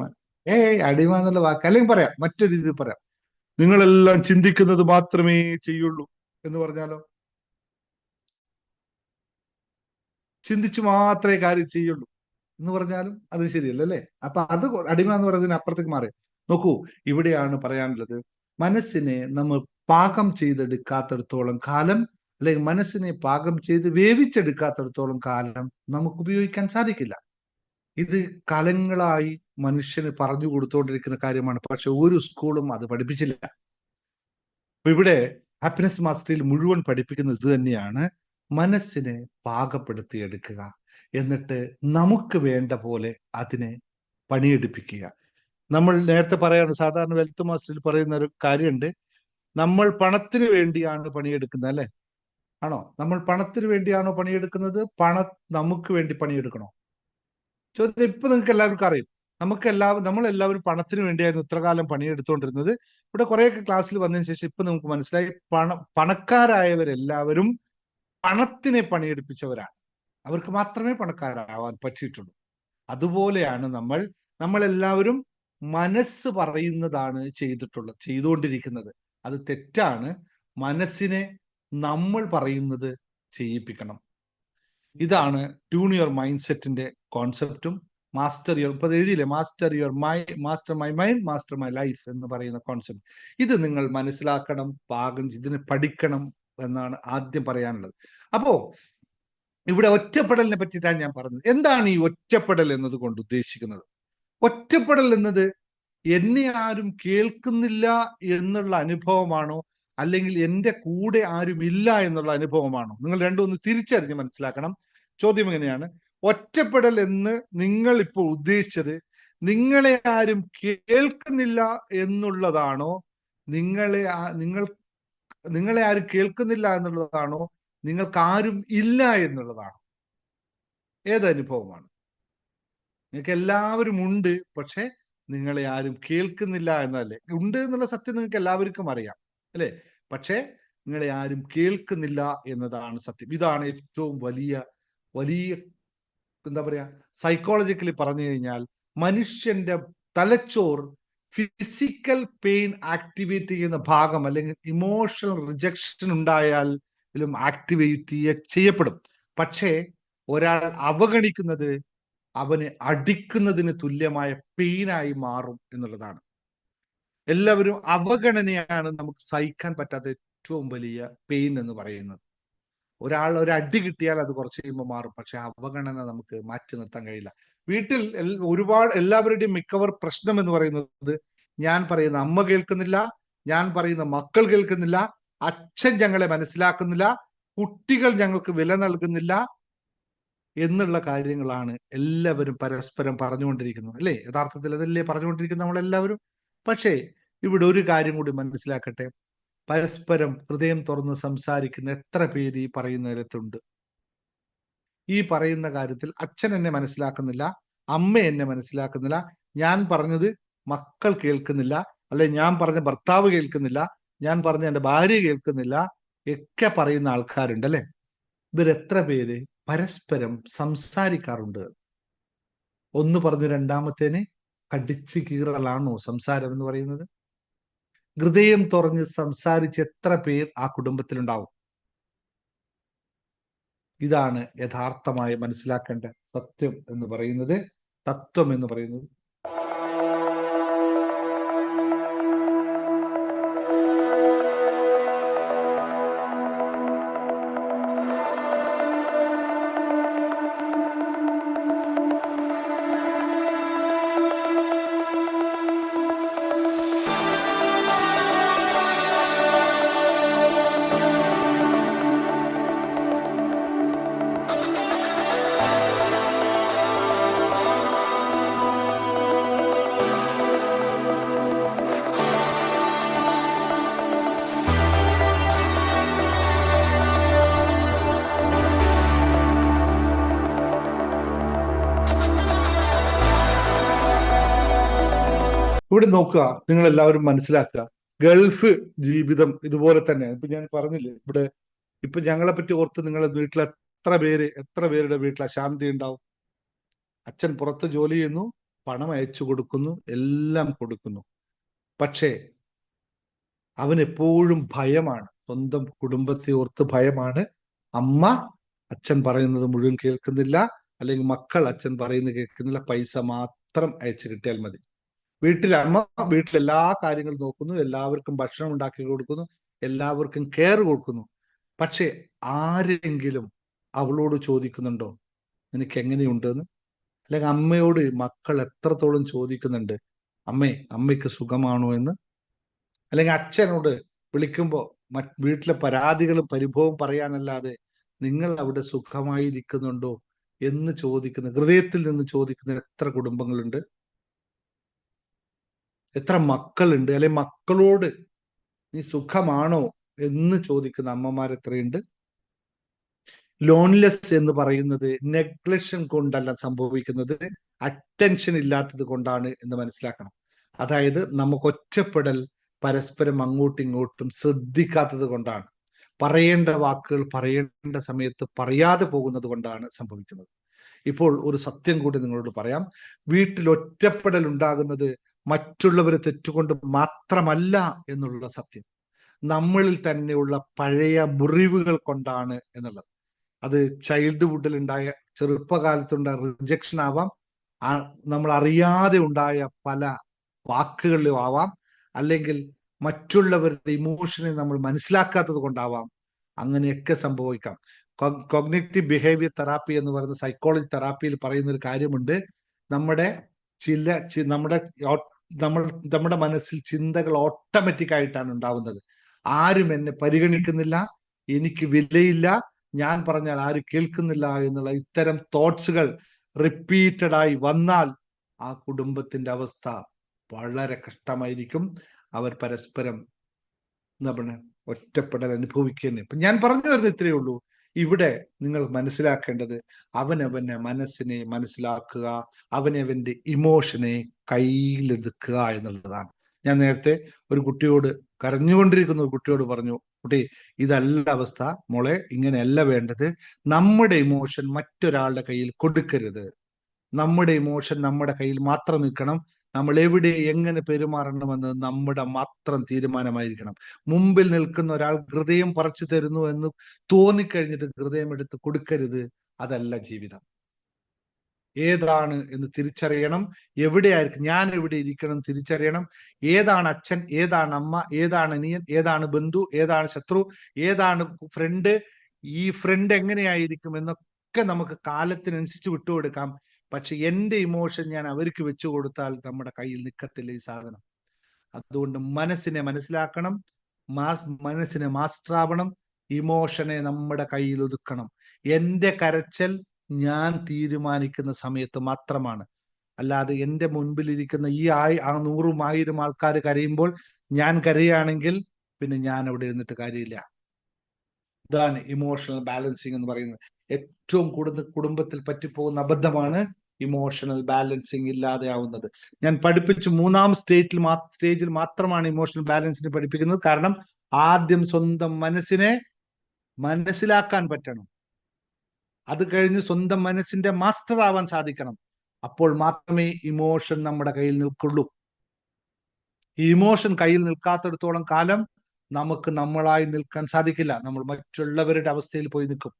അടിമ എന്നുള്ള വാക്ക് അല്ലെങ്കിൽ പറയാം, മറ്റൊരു രീതിയിൽ പറയാം, നിങ്ങളെല്ലാം ചിന്തിക്കുന്നത് മാത്രമേ ചെയ്യുള്ളൂ എന്ന് പറഞ്ഞാലോ? ചിന്തിച്ചു മാത്രമേ കാര്യം ചെയ്യുള്ളൂ എന്ന് പറഞ്ഞാലും അത് ശരിയല്ല അല്ലേ? അപ്പൊ അത് അടിമ എന്ന് പറയുന്നതിന് അപ്പുറത്തേക്ക് മാറി നോക്കൂ. ഇവിടെയാണ് പറയാനുള്ളത്, മനസ്സിനെ നമ്മൾ പാകം ചെയ്തെടുക്കാത്തിടത്തോളം കാലം, അല്ലെങ്കിൽ മനസ്സിനെ പാകം ചെയ്ത് വേവിച്ചെടുക്കാത്തിടത്തോളം കാലം നമുക്ക് ഉപയോഗിക്കാൻ സാധിക്കില്ല. ഇത് കാലങ്ങളായി മനുഷ്യന് പറഞ്ഞു കൊടുത്തുകൊണ്ടിരിക്കുന്ന കാര്യമാണ്. പക്ഷെ ഒരു സ്കൂളും അത് പഠിപ്പിച്ചില്ല. അപ്പൊ ഇവിടെ ഹാപ്പിനെസ് മാസ്റ്ററിൽ മുഴുവൻ പഠിപ്പിക്കുന്നത് ഇത് തന്നെയാണ്. മനസ്സിനെ പാകപ്പെടുത്തിയെടുക്കുക, എന്നിട്ട് നമുക്ക് വേണ്ട പോലെ അതിനെ പണിയെടുപ്പിക്കുക. നമ്മൾ നേരത്തെ പറയാണ്, സാധാരണ വെൽത്ത് മാസ്റ്ററിൽ പറയുന്ന ഒരു കാര്യമുണ്ട്, നമ്മൾ പണത്തിന് വേണ്ടിയാണ് പണിയെടുക്കുന്നത് അല്ലെ? ആണോ? നമ്മൾ പണത്തിന് വേണ്ടിയാണോ പണിയെടുക്കുന്നത്? നമുക്ക് വേണ്ടി പണിയെടുക്കണോ? ചോദ്യം ഇപ്പൊ നിങ്ങൾക്ക് എല്ലാവർക്കും അറിയും. നമ്മളെല്ലാവരും പണത്തിന് വേണ്ടിയായിരുന്നു ഇത്ര കാലം പണിയെടുത്തുകൊണ്ടിരുന്നത്. ഇവിടെ കുറെയൊക്കെ ക്ലാസ്സിൽ വന്നതിന് ശേഷം ഇപ്പൊ നമുക്ക് മനസ്സിലായി, പണക്കാരായവരെല്ലാവരും പണത്തിനെ പണിയെടുപ്പിച്ചവരാണ്. അവർക്ക് മാത്രമേ പണക്കാരാവാൻ പറ്റിയിട്ടുള്ളൂ. അതുപോലെയാണ് നമ്മളെല്ലാവരും മനസ്സ് പറയുന്നതാണ് ചെയ്തുകൊണ്ടിരിക്കുന്നത്. അത് തെറ്റാണ്. മനസ്സിനെ നമ്മൾ പറയുന്നത് ചെയ്യിപ്പിക്കണം. ഇതാണ് ട്യൂൺ യുവർ മൈൻഡ് സെറ്റിന്റെ കോൺസെപ്റ്റും ഇപ്പൊ എഴുതിയില്ലേ, master my mind, master my life എന്ന് പറയുന്ന കോൺസെപ്റ്റ്. ഇത് നിങ്ങൾ മനസ്സിലാക്കണം, ഇതിനെ പഠിക്കണം എന്നാണ് ആദ്യം പറയാനുള്ളത്. അപ്പോ ഇവിടെ ഒറ്റപ്പെടലിനെ പറ്റിയിട്ടാണ് ഞാൻ പറഞ്ഞത്. എന്താണ് ഈ ഒറ്റപ്പെടൽ എന്നതുകൊണ്ട് ഉദ്ദേശിക്കുന്നത്? ഒറ്റപ്പെടൽ എന്നത് എന്നെ ആരും കേൾക്കുന്നില്ല എന്നുള്ള അനുഭവമാണോ, അല്ലെങ്കിൽ എൻ്റെ കൂടെ ആരും ഇല്ല എന്നുള്ള അനുഭവമാണോ? നിങ്ങൾ രണ്ടും ഒന്ന് തിരിച്ചറിഞ്ഞ് മനസ്സിലാക്കണം. ചോദ്യം എങ്ങനെയാണ്, ഒറ്റപ്പെടൽ എന്ന് നിങ്ങൾ ഇപ്പോൾ ഉദ്ദേശിച്ചത് നിങ്ങളെ ആരും കേൾക്കുന്നില്ല എന്നുള്ളതാണോ, നിങ്ങളെ ആരും കേൾക്കുന്നില്ല എന്നുള്ളതാണോ, നിങ്ങൾക്ക് ആരും ഇല്ല എന്നുള്ളതാണോ? ഏതനുഭവമാണ്? നിങ്ങൾക്ക് എല്ലാവരും ഉണ്ട്, പക്ഷെ നിങ്ങളെ ആരും കേൾക്കുന്നില്ല എന്നല്ലേ? ഉണ്ട് എന്നുള്ള സത്യം നിങ്ങൾക്ക് എല്ലാവർക്കും അറിയാം അല്ലെ? പക്ഷെ നിങ്ങളെ ആരും കേൾക്കുന്നില്ല എന്നതാണ് സത്യം. ഇതാണ് ഏറ്റവും വലിയ എന്താ പറയാ, സൈക്കോളജിക്കലി പറഞ്ഞു കഴിഞ്ഞാൽ മനുഷ്യന്റെ തലച്ചോർ ഫിസിക്കൽ പെയിൻ ആക്ടിവേറ്റ് ചെയ്യുന്ന ഭാഗം, അല്ലെങ്കിൽ ഇമോഷണൽ റിജക്ഷൻ ഉണ്ടായാലും ആക്ടിവേറ്റ് ചെയ്യപ്പെടും. പക്ഷേ ഒരാൾ അവഗണിക്കുന്നത് അവനെ അടിക്കുന്നതിന് തുല്യമായ പെയിനായി മാറും എന്നുള്ളതാണ്. എല്ലാവരും അവഗണനയാണ് നമുക്ക് സഹിക്കാൻ പറ്റാത്ത ഏറ്റവും വലിയ പെയിൻ എന്ന് പറയുന്നത്. ഒരു അടി കിട്ടിയാൽ അത് കുറച്ച് കഴിയുമ്പോൾ മാറും, പക്ഷെ അവഗണന നമുക്ക് മാറ്റി നിർത്താൻ കഴിയില്ല. വീട്ടിൽ എല്ലാവരുടെയും മിക്കവർ പ്രശ്നം എന്ന് പറയുന്നത്, ഞാൻ പറയുന്ന അമ്മ കേൾക്കുന്നില്ല, ഞാൻ പറയുന്ന മക്കൾ കേൾക്കുന്നില്ല, അച്ഛൻ ഞങ്ങളെ മനസ്സിലാക്കുന്നില്ല, കുട്ടികൾ ഞങ്ങൾക്ക് വില നൽകുന്നില്ല എന്നുള്ള കാര്യങ്ങളാണ് എല്ലാവരും പരസ്പരം പറഞ്ഞുകൊണ്ടിരിക്കുന്നത് അല്ലേ? യഥാർത്ഥത്തിൽ അതല്ലേ പറഞ്ഞുകൊണ്ടിരിക്കുന്നത് നമ്മളെല്ലാവരും. പക്ഷേ ഇവിടെ ഒരു കാര്യം കൂടി മനസ്സിലാക്കട്ടെ, പരസ്പരം ഹൃദയം തുറന്ന് സംസാരിക്കുന്ന എത്ര പേര് ഈ പറയുന്നിടത്തുണ്ട്? ഈ പറയുന്ന കാര്യത്തിൽ അച്ഛൻ എന്നെ മനസ്സിലാക്കുന്നില്ല, അമ്മ എന്നെ മനസ്സിലാക്കുന്നില്ല, ഞാൻ പറഞ്ഞത് മക്കൾ കേൾക്കുന്നില്ല, അല്ലെ ഞാൻ പറഞ്ഞ ഭർത്താവ് കേൾക്കുന്നില്ല, ഞാൻ പറഞ്ഞ എൻ്റെ ഭാര്യ കേൾക്കുന്നില്ല ഒക്കെ പറയുന്ന ആൾക്കാരുണ്ട് അല്ലെ? ഇവരെത്ര പേര് പരസ്പരം സംസാരിക്കാറുണ്ട്? ഒന്ന് പറഞ്ഞ് രണ്ടാമത്തേനെ കടിച്ചു കീറലാണോ സംസാരം എന്ന് പറയുന്നത്? ഹൃദയം തുറന്ന് സംസാരിച്ച് എത്ര പേർ ആ കുടുംബത്തിലുണ്ടാവും? ഇതാണ് യഥാർത്ഥമായി മനസ്സിലാക്കേണ്ട സത്യം എന്ന് പറയുന്നത്, തത്വം എന്ന് പറയുന്നത്. ഇവിടെ നോക്കുക, നിങ്ങൾ എല്ലാവരും മനസ്സിലാക്കുക, ഗൾഫ് ജീവിതം ഇതുപോലെ തന്നെ. ഇപ്പൊ ഞാൻ പറഞ്ഞില്ലേ, ഇപ്പൊ ഞങ്ങളെ പറ്റി ഓർത്ത് നിങ്ങളുടെ വീട്ടിൽ എത്ര പേരുടെ വീട്ടിൽ അശാന്തി ഉണ്ടാവും? അച്ഛൻ പുറത്ത് ജോലി ചെയ്യുന്നു, പണം അയച്ചു കൊടുക്കുന്നു, എല്ലാം കൊടുക്കുന്നു, പക്ഷേ അവൻ എപ്പോഴും ഭയമാണ്, സ്വന്തം കുടുംബത്തെ ഓർത്ത് ഭയമാണ്. അമ്മ അച്ഛൻ പറയുന്നത് മുഴുവൻ കേൾക്കുന്നില്ല, അല്ലെങ്കിൽ മക്കൾ അച്ഛൻ പറയുന്നത് കേൾക്കുന്നില്ല, പൈസ മാത്രം അയച്ചു കിട്ടിയാൽ മതി. വീട്ടിലെ അമ്മ വീട്ടിലെല്ലാ കാര്യങ്ങളും നോക്കുന്നു, എല്ലാവർക്കും ഭക്ഷണം ഉണ്ടാക്കി കൊടുക്കുന്നു, എല്ലാവർക്കും കെയർ കൊടുക്കുന്നു. പക്ഷെ ആരെങ്കിലും അവളോട് ചോദിക്കുന്നുണ്ടോ നിനക്ക് എങ്ങനെയുണ്ടെന്ന്? അല്ലെങ്കിൽ അമ്മയോട് മക്കൾ എത്രത്തോളം ചോദിക്കുന്നുണ്ട് അമ്മയ്ക്ക് സുഖമാണോ എന്ന്? അല്ലെങ്കിൽ അച്ഛനോട് വിളിക്കുമ്പോൾ വീട്ടിലെ പരാതികളും പരിഭവവും പറയാനല്ലാതെ നിങ്ങൾ അവിടെ സുഖമായിരിക്കുന്നുണ്ടോ എന്ന് ചോദിക്കുന്ന, ഹൃദയത്തിൽ നിന്ന് ചോദിക്കുന്ന എത്ര കുടുംബങ്ങളുണ്ട്, എത്ര മക്കളുണ്ട്? അല്ലെ മക്കളോട് നീ സുഖമാണോ എന്ന് ചോദിക്കുന്ന അമ്മമാർ എത്രയുണ്ട്? ലോൺലെസ് എന്ന് പറയുന്നത് നെഗ്ലക്ഷൻ കൊണ്ടല്ല സംഭവിക്കുന്നത്, അറ്റൻഷൻ ഇല്ലാത്തത് കൊണ്ടാണ് എന്ന് മനസ്സിലാക്കണം. അതായത് നമുക്ക് ഒറ്റപ്പെടൽ പരസ്പരം അങ്ങോട്ടും ഇങ്ങോട്ടും ശ്രദ്ധിക്കാത്തത് കൊണ്ടാണ്, പറയേണ്ട വാക്കുകൾ പറയേണ്ട സമയത്ത് പറയാതെ പോകുന്നത് കൊണ്ടാണ് സംഭവിക്കുന്നത്. ഇപ്പോൾ ഒരു സത്യം കൂടി നിങ്ങളോട് പറയാം. വീട്ടിൽ ഒറ്റപ്പെടൽ ഉണ്ടാകുന്നത് മറ്റുള്ളവരെ തെറ്റുകൊണ്ട് മാത്രമല്ല എന്നുള്ള സത്യം, നമ്മളിൽ തന്നെയുള്ള പഴയ മുറിവുകൾ കൊണ്ടാണ് എന്നുള്ളത്. അത് ചൈൽഡ്ഹുഡിൽ ഉണ്ടായ, ചെറുപ്പകാലത്തുണ്ടായ റിജക്ഷൻ ആവാം, നമ്മൾ അറിയാതെ ഉണ്ടായ പല വാക്കുകളിലും ആവാം, അല്ലെങ്കിൽ മറ്റുള്ളവരുടെ ഇമോഷനെ നമ്മൾ മനസ്സിലാക്കാത്തത് കൊണ്ടാവാം. അങ്ങനെയൊക്കെ സംഭവിക്കാം. കോഗ്നിറ്റീവ് ബിഹേവിയർ തെറാപ്പി എന്ന് പറയുന്ന സൈക്കോളജി തെറാപ്പിയിൽ പറയുന്ന ഒരു കാര്യമുണ്ട്. നമ്മുടെ നമ്മുടെ മനസ്സിൽ ചിന്തകൾ ഓട്ടോമാറ്റിക് ആയിട്ടാണ് ഉണ്ടാവുന്നത്. ആരും എന്നെ പരിഗണിക്കുന്നില്ല, എനിക്ക് വിലയില്ല, ഞാൻ പറഞ്ഞാൽ ആരും കേൾക്കുന്നില്ല എന്നുള്ള ഇത്തരം തോട്ട്സുകൾ റിപ്പീറ്റഡ് ആയി വന്നാൽ ആ കുടുംബത്തിന്റെ അവസ്ഥ വളരെ കഷ്ടമായിരിക്കും. അവർ പരസ്പരം എന്താ പറയുക, ഒറ്റപ്പെടൽ അനുഭവിക്കുന്നു. ഇപ്പൊ ഞാൻ പറഞ്ഞു വരുന്നത് ഇത്രയേ ഉള്ളൂ. ഇവിടെ നിങ്ങൾ മനസ്സിലാക്കേണ്ടത് അവനവന്റെ മനസ്സിനെ മനസ്സിലാക്കുക, അവനവന്റെ ഇമോഷനെ കയ്യിലെടുക്കുക എന്നുള്ളതാണ്. ഞാൻ നേരത്തെ ഒരു കുട്ടിയോട്, കരഞ്ഞുകൊണ്ടിരിക്കുന്ന ഒരു കുട്ടിയോട് പറഞ്ഞു, കുട്ടി ഇതല്ല അവസ്ഥ മോളെ, ഇങ്ങനെയല്ല വേണ്ടത്. നമ്മുടെ ഇമോഷൻ മറ്റൊരാളുടെ കയ്യിൽ കൊടുക്കരുത്. നമ്മുടെ ഇമോഷൻ നമ്മുടെ കയ്യിൽ മാത്രം നിൽക്കണം. നമ്മൾ എവിടെ എങ്ങനെ പെരുമാറണമെന്ന് നമ്മുടെ മാത്രം തീരുമാനമായിരിക്കണം. മുമ്പിൽ നിൽക്കുന്ന ഒരാൾ ഹൃദയം പറിച്ചു തരുന്നു എന്ന് തോന്നിക്കഴിഞ്ഞിട്ട് ഹൃദയം എടുത്ത് കൊടുക്കരുത്. അതല്ല ജീവിതം. ഏതാണ് എന്ന് തിരിച്ചറിയണം. എവിടെയായിരിക്കും ഞാൻ, എവിടെ ഇരിക്കണം തിരിച്ചറിയണം. ഏതാണ് അച്ഛൻ, ഏതാണ് അമ്മ, ഏതാണ് അനിയൻ, ഏതാണ് ബന്ധു, ഏതാണ് ശത്രു, ഏതാണ് ഫ്രണ്ട്, ഈ ഫ്രണ്ട് എങ്ങനെയായിരിക്കും എന്നൊക്കെ നമുക്ക് കാലത്തിനനുസരിച്ച് വിട്ടുകൊടുക്കാം. പക്ഷെ എന്റെ ഇമോഷൻ ഞാൻ അവർക്ക് വെച്ചു കൊടുത്താൽ നമ്മുടെ കയ്യിൽ നിൽക്കത്തില്ല ഈ സാധനം. അതുകൊണ്ട് മനസ്സിനെ മനസ്സിലാക്കണം, മനസ്സിനെ മാസ്റ്റർ ആവണം, ഇമോഷനെ നമ്മുടെ കയ്യിൽ ഒതുക്കണം. എന്റെ കരച്ചൽ ഞാൻ തീരുമാനിക്കുന്ന സമയത്ത് മാത്രമാണ്. അല്ലാതെ എന്റെ മുൻപിലിരിക്കുന്ന ഈ 100 1000 ആൾക്കാർ കരയുമ്പോൾ ഞാൻ കരയുകയാണെങ്കിൽ പിന്നെ ഞാൻ അവിടെ ഇരുന്നിട്ട് കാര്യമില്ല. ഇതാണ് ഇമോഷണൽ ബാലൻസിങ് എന്ന് പറയുന്നത്. ഏറ്റവും കൂടുതൽ കുടുംബത്തിൽ പറ്റിപ്പോകുന്ന അബദ്ധമാണ് ഇമോഷണൽ ബാലൻസിങ് ഇല്ലാതെ ആവുന്നത്. ഞാൻ പഠിപ്പിച്ചു 3-ാം സ്റ്റേജിൽ മാത്രമാണ് ഇമോഷണൽ ബാലൻസിനെ പഠിപ്പിക്കുന്നത്. കാരണം ആദ്യം സ്വന്തം മനസ്സിനെ മനസ്സിലാക്കാൻ പറ്റണം. അത് കഴിഞ്ഞ് സ്വന്തം മനസ്സിന്റെ മാസ്റ്റർ ആവാൻ സാധിക്കണം. അപ്പോൾ മാത്രമേ ഇമോഷൻ നമ്മുടെ കയ്യിൽ നിൽക്കുള്ളൂ. ഈ ഇമോഷൻ കയ്യിൽ നിൽക്കാത്തിടത്തോളം കാലം നമുക്ക് നമ്മളായി നിൽക്കാൻ സാധിക്കില്ല. നമ്മൾ മറ്റുള്ളവരുടെ അവസ്ഥയിൽ പോയി നിൽക്കും.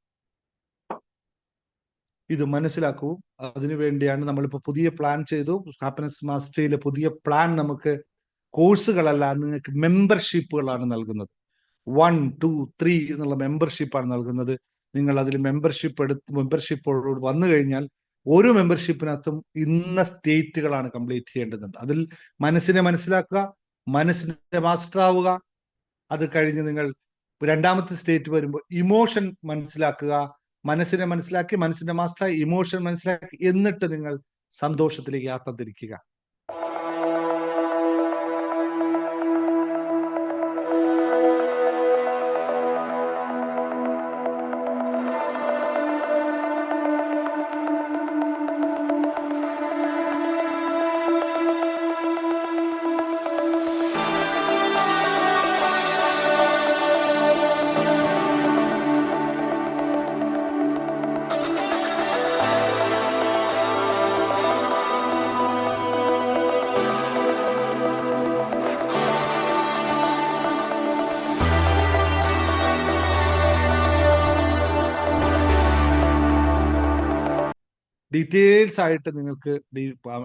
ഇത് മനസ്സിലാക്കൂ. അതിനുവേണ്ടിയാണ് നമ്മളിപ്പോ പുതിയ പ്ലാൻ ചെയ്തു. ഹാപ്പിനെസ് മാസ്റ്ററിയിലെ പുതിയ പ്ലാൻ നമുക്ക് കോഴ്സുകളല്ല, നിങ്ങൾക്ക് മെമ്പർഷിപ്പുകളാണ് നൽകുന്നത്. 1, 2, 3 എന്നുള്ള മെമ്പർഷിപ്പാണ് നൽകുന്നത്. നിങ്ങൾ അതിൽ മെമ്പർഷിപ്പോട് വന്നു കഴിഞ്ഞാൽ ഓരോ മെമ്പർഷിപ്പിനകത്തും ഇന്ന സ്റ്റേറ്റുകളാണ് കംപ്ലീറ്റ് ചെയ്യേണ്ടതുണ്ട്. അതിൽ മനസ്സിനെ മനസ്സിലാക്കുക, മനസ്സിന്റെ മാസ്റ്റർ ആവുക. അത് കഴിഞ്ഞ് നിങ്ങൾ 2-ാമത്തെ സ്റ്റേറ്റ് വരുമ്പോൾ ഇമോഷൻ മനസ്സിലാക്കുക, മനസ്സിനെ മനസ്സിലാക്കി, മനസ്സിന്റെ മാസ്റ്ററായി ഇമോഷൻ മനസ്സിലാക്കി, എന്നിട്ട് നിങ്ങൾ സന്തോഷത്തിലേക്ക് യാത്ര തിരിക്കുക. ഡീറ്റെയിൽസ് ആയിട്ട് നിങ്ങൾക്ക്